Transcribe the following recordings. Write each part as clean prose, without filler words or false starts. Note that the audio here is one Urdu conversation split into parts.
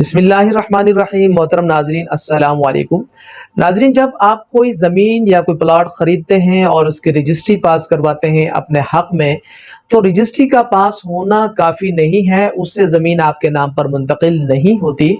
بسم اللہ الرحمن الرحیم۔ محترم ناظرین السلام علیکم۔ ناظرین، جب آپ کوئی زمین یا کوئی پلاٹ خریدتے ہیں اور اس کی رجسٹری پاس کرواتے ہیں اپنے حق میں، تو رجسٹری کا پاس ہونا کافی نہیں ہے، اس سے زمین آپ کے نام پر منتقل نہیں ہوتی،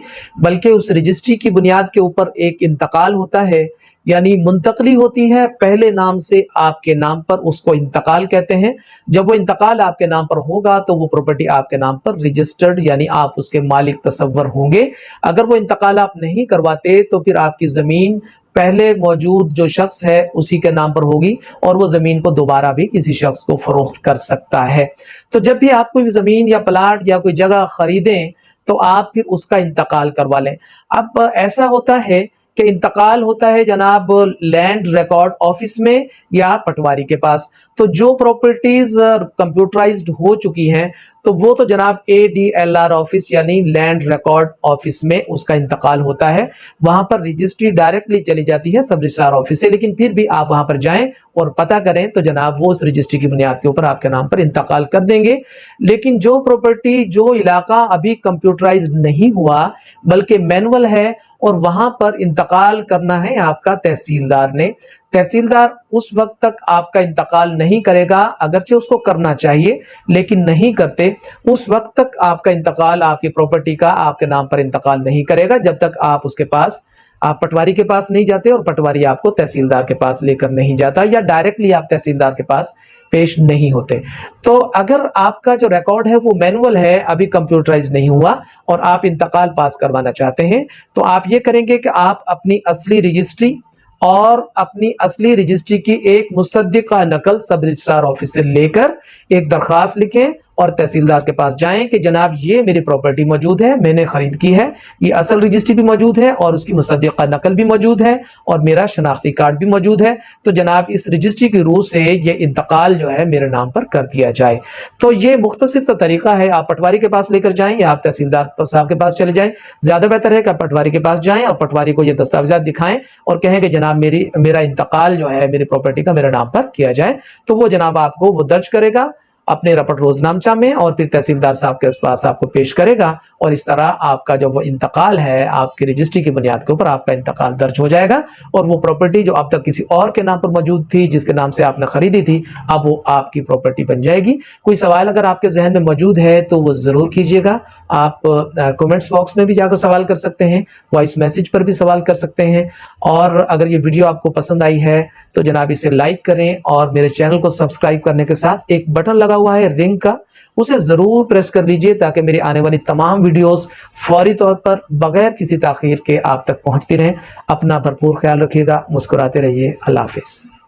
بلکہ اس رجسٹری کی بنیاد کے اوپر ایک انتقال ہوتا ہے، یعنی منتقلی ہوتی ہے پہلے نام سے آپ کے نام پر، اس کو انتقال کہتے ہیں۔ جب وہ انتقال آپ کے نام پر ہوگا تو وہ پراپرٹی آپ کے نام پر رجسٹرڈ، یعنی آپ اس کے مالک تصور ہوں گے۔ اگر وہ انتقال آپ نہیں کرواتے تو پھر آپ کی زمین پہلے موجود جو شخص ہے اسی کے نام پر ہوگی، اور وہ زمین کو دوبارہ بھی کسی شخص کو فروخت کر سکتا ہے۔ تو جب بھی آپ کوئی زمین یا پلاٹ یا کوئی جگہ خریدیں تو آپ پھر اس کا انتقال کروا لیں۔ اب ایسا ہوتا ہے کہ انتقال ہوتا ہے جناب لینڈ ریکارڈ آفس میں یا پٹواری کے پاس۔ تو جو پراپرٹیز کمپیوٹرائزڈ ہو چکی ہیں تو وہ تو جناب ADLR آفس یعنی لینڈ ریکارڈ آفس میں اس کا انتقال ہوتا ہے، وہاں پر رجسٹری ڈائریکٹلی چلی جاتی ہے سب رجسٹرار آفس سے، لیکن پھر بھی آپ وہاں پر جائیں اور پتہ کریں تو جناب وہ اس رجسٹری کی بنیاد کے اوپر آپ کے نام پر انتقال کر دیں گے۔ لیکن جو پراپرٹی جو علاقہ ابھی کمپیوٹرائزڈ نہیں ہوا بلکہ مینول ہے اور وہاں پر انتقال کرنا ہے آپ کا تحصیلدار نے، تحصیلدار اس وقت تک آپ کا انتقال نہیں کرے گا، اگرچہ اس کو کرنا چاہیے لیکن نہیں کرتے، اس وقت تک آپ کا انتقال، آپ کی پراپرٹی کا آپ کے نام پر انتقال نہیں کرے گا جب تک آپ اس کے پاس، آپ پٹواری کے پاس نہیں جاتے اور پٹواری آپ کو تحصیلدار کے پاس لے کر نہیں جاتا، یا ڈائریکٹلی آپ تحصیلدار کے پاس پیش نہیں ہوتے۔ تو اگر آپ کا جو ریکارڈ ہے وہ مینول ہے، ابھی کمپیوٹرائز نہیں ہوا اور آپ انتقال پاس کروانا چاہتے ہیں، تو آپ یہ کریں گے کہ آپ اپنی اصلی رجسٹری اور اپنی اصلی رجسٹری کی ایک مصدقہ نقل سب رجسٹرار آفس سے لے کر ایک درخواست لکھیں اور تحصیلدار کے پاس جائیں کہ جناب یہ میری پراپرٹی موجود ہے، میں نے خرید کی ہے، یہ اصل رجسٹری بھی موجود ہے اور اس کی مصدقہ نقل بھی موجود ہے اور میرا شناختی کارڈ بھی موجود ہے، تو جناب اس رجسٹری کی روح سے یہ انتقال جو ہے میرے نام پر کر دیا جائے۔ تو یہ مختصر سا طریقہ ہے، آپ پٹواری کے پاس لے کر جائیں یا آپ تحصیلدار صاحب کے پاس چلے جائیں، زیادہ بہتر ہے کہ آپ پٹواری کے پاس جائیں اور پٹواری کو یہ دستاویزات دکھائیں اور کہیں کہ جناب میرا انتقال جو ہے میری پراپرٹی کا میرے نام پر کیا جائے، تو وہ جناب آپ کو وہ درج کرے گا اپنے رپٹ روزنامچہ میں اور پھر تحصیلدار صاحب کے پاس آپ کو پیش کرے گا، اور اس طرح آپ کا جو وہ انتقال ہے آپ کی رجسٹری کی بنیاد کے اوپر آپ کا انتقال درج ہو جائے گا، اور وہ پراپرٹی جو اب تک کسی اور کے نام پر موجود تھی، جس کے نام سے آپ نے خریدی تھی، اب وہ آپ کی پراپرٹی بن جائے گی۔ کوئی سوال اگر آپ کے ذہن میں موجود ہے تو وہ ضرور کیجیے گا، آپ کومنٹس باکس میں بھی جا کر سوال کر سکتے ہیں، وائس میسج پر بھی سوال کر سکتے ہیں، اور اگر یہ ویڈیو آپ کو پسند آئی ہے تو جناب اسے لائک کریں اور میرے چینل کو سبسکرائب کرنے کے ساتھ ایک بٹن لگا ہوا ہے رنگ کا، اسے ضرور پریس کر لیجئے تاکہ میری آنے والی تمام ویڈیوز فوری طور پر بغیر کسی تاخیر کے آپ تک پہنچتی رہیں۔ اپنا بھرپور خیال رکھیے گا، مسکراتے رہیے، اللہ حافظ۔